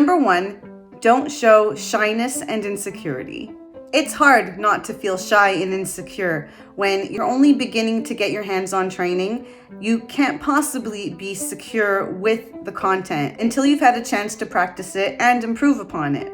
Number 1, don't show shyness and insecurity. It's hard not to feel shy and insecure when you're only beginning to get your hands on training. You can't possibly be secure with the content until you've had a chance to practice it and improve upon it.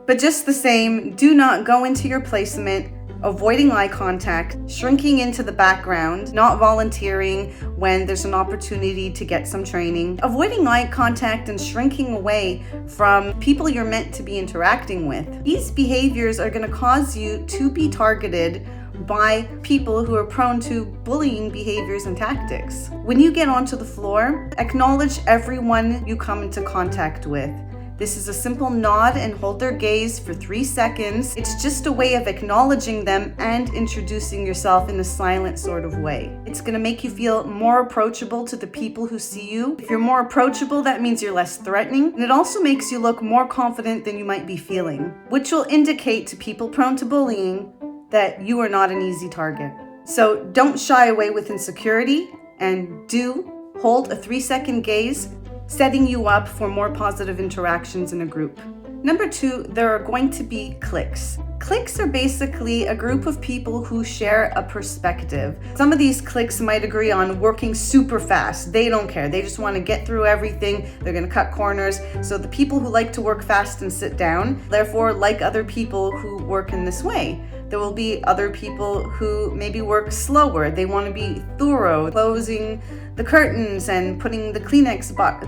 But just the same, do not go into your placement avoiding eye contact, shrinking into the background, not volunteering when there's an opportunity to get some training, avoiding eye contact and shrinking away from people you're meant to be interacting with. These behaviors are going to cause you to be targeted by people who are prone to bullying behaviors and tactics. When you get onto the floor, acknowledge everyone you come into contact with. This is a simple nod and hold their gaze for 3 seconds. It's just a way of acknowledging them and introducing yourself in a silent sort of way. It's going to make you feel more approachable to the people who see you. If you're more approachable, that means you're less threatening. And it also makes you look more confident than you might be feeling, which will indicate to people prone to bullying that you are not an easy target. So don't shy away with insecurity, and do hold a 3-second gaze, setting you up for more positive interactions in a group. Number 2, there are going to be cliques. Cliques are basically a group of people who share a perspective. Some of these cliques might agree on working super fast. They don't care. They just want to get through everything. They're going to cut corners. So the people who like to work fast and sit down, therefore like other people who work in this way. There will be other people who maybe work slower. They want to be thorough, closing the curtains and putting the Kleenex box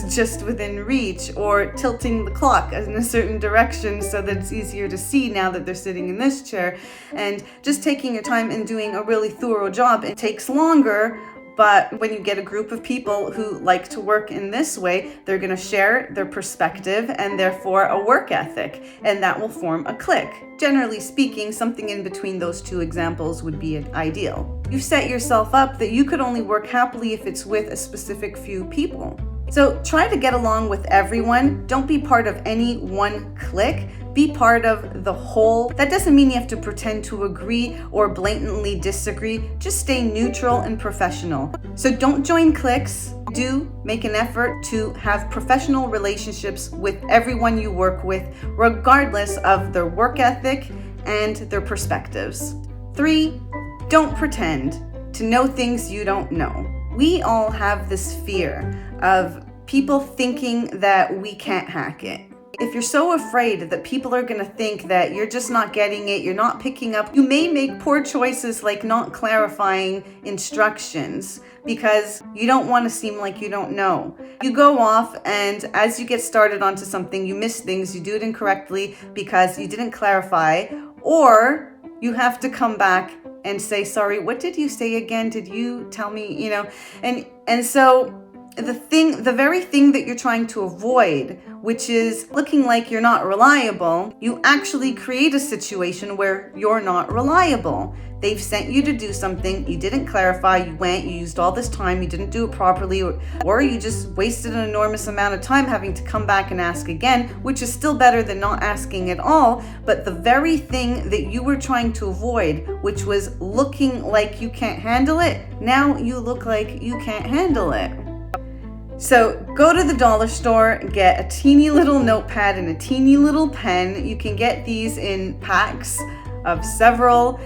just within reach, or tilting the clock in a certain direction so that it's easier to see now that they're sitting in this chair, and just taking your time and doing a really thorough job. It takes longer, but when you get a group of people who like to work in this way, they're going to share their perspective and therefore a work ethic, and that will form a clique. Generally speaking, something in between those two examples would be ideal. You've set yourself up that you could only work happily if it's with a specific few people. So try to get along with everyone. Don't be part of any one clique. Be part of the whole. That doesn't mean you have to pretend to agree or blatantly disagree. Just stay neutral and professional. So don't join cliques. Do make an effort to have professional relationships with everyone you work with, regardless of their work ethic and their perspectives. 3, don't pretend to know things you don't know. We all have this fear of people thinking that we can't hack it. If you're so afraid that people are going to think that you're just not getting it, you're not picking up, you may make poor choices like not clarifying instructions because you don't want to seem like you don't know. You go off, and as you get started onto something, you miss things, you do it incorrectly because you didn't clarify, or you have to come back and say, sorry, what did you say again? Did you tell me, and so the very thing that you're trying to avoid, which is looking like you're not reliable, you actually create a situation where you're not reliable. They've sent you to do something, you didn't clarify, you went, you used all this time, you didn't do it properly, or you just wasted an enormous amount of time having to come back and ask again, which is still better than not asking at all. But the very thing that you were trying to avoid, which was looking like you can't handle it, now you look like you can't handle it. So go to the dollar store, get a teeny little notepad and a teeny little pen. You can get these in packs of several,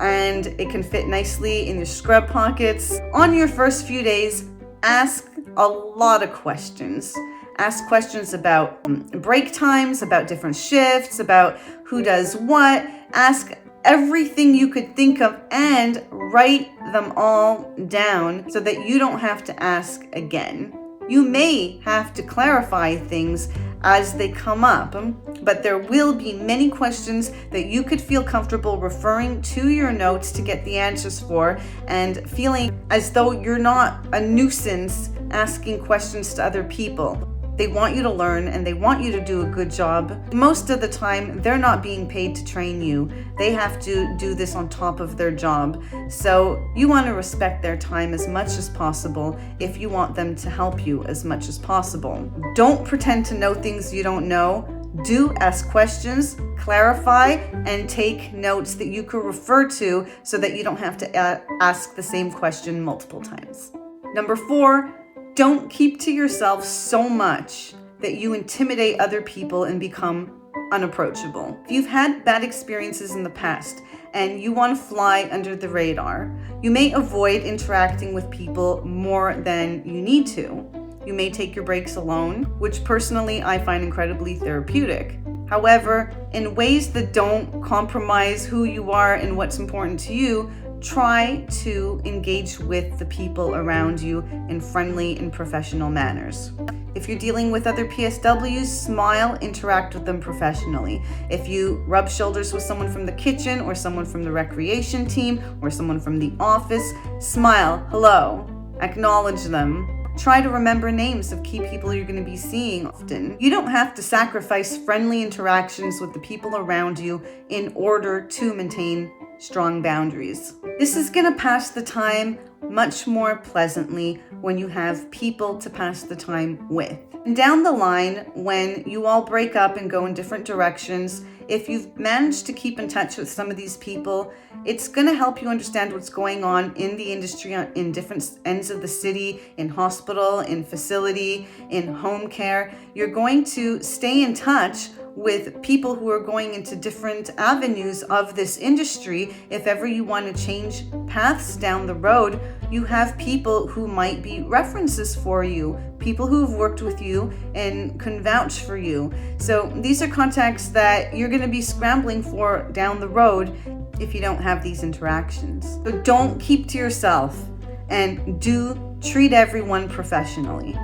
and it can fit nicely in your scrub pockets. On your first few days, ask a lot of questions. Ask questions about break times, about different shifts, about who does what. Ask everything you could think of and write them all down so that you don't have to ask again. You may have to clarify things as they come up, but there will be many questions that you could feel comfortable referring to your notes to get the answers for, and feeling as though you're not a nuisance asking questions to other people. They want you to learn and they want you to do a good job. Most of the time, they're not being paid to train you. They have to do this on top of their job. So you want to respect their time as much as possible if you want them to help you as much as possible. Don't pretend to know things you don't know. Do ask questions, clarify, and take notes that you can refer to so that you don't have to ask the same question multiple times. Number 4, don't keep to yourself so much that you intimidate other people and become unapproachable. If you've had bad experiences in the past and you want to fly under the radar, you may avoid interacting with people more than you need to. You may take your breaks alone, which personally I find incredibly therapeutic. However, in ways that don't compromise who you are and what's important to you, try to engage with the people around you in friendly and professional manners. If you're dealing with other PSWs, smile, interact with them professionally. If you rub shoulders with someone from the kitchen or someone from the recreation team or someone from the office, smile, hello, acknowledge them. Try to remember names of key people you're going to be seeing often. You don't have to sacrifice friendly interactions with the people around you in order to maintain strong boundaries. This is going to pass the time much more pleasantly when you have people to pass the time with. And down the line, when you all break up and go in different directions, if you've managed to keep in touch with some of these people, it's going to help you understand what's going on in the industry in different ends of the city, in hospital, in facility, in home care. You're going to stay in touch with people who are going into different avenues of this industry. If ever you want to change paths down the road, you have people who might be references for you, people who have worked with you and can vouch for you. So these are contacts that you're going to be scrambling for down the road if you don't have these interactions. So don't keep to yourself and do treat everyone professionally.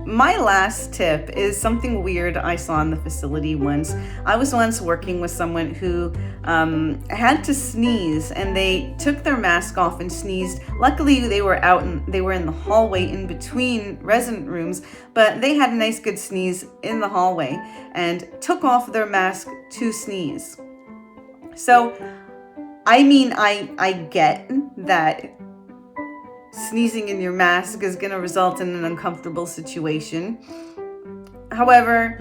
My last tip is something weird I saw in the facility once. I was once working with someone who had to sneeze, and they took their mask off and sneezed. Luckily, they were in the hallway in between resident rooms, but they had a nice good sneeze in the hallway and took off their mask to sneeze. So, I mean, I get that sneezing in your mask is going to result in an uncomfortable situation. However,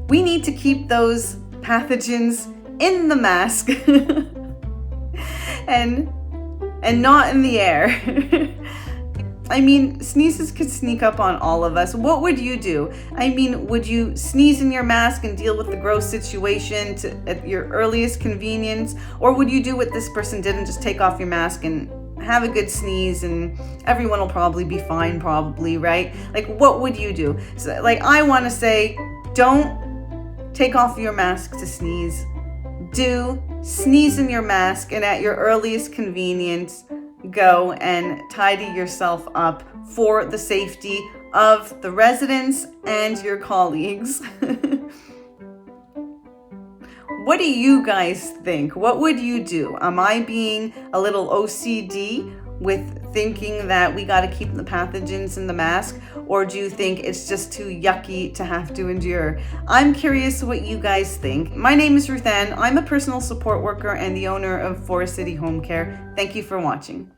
we need to keep those pathogens in the mask and not in the air. I mean, sneezes could sneak up on all of us. What would you do? I mean, would you sneeze in your mask and deal with the gross situation at your earliest convenience? Or would you do what this person did and just take off your mask and have a good sneeze and everyone will probably be fine, probably, right? Like, what would you do? So, like, I want to say, don't take off your mask to sneeze. Do sneeze in your mask, and at your earliest convenience, go and tidy yourself up for the safety of the residents and your colleagues. What do you guys think? What would you do? Am I being a little OCD with thinking that we got to keep the pathogens in the mask? Or do you think it's just too yucky to have to endure? I'm curious what you guys think. My name is Ruthann. I'm a personal support worker and the owner of Forest City Home Care. Thank you for watching.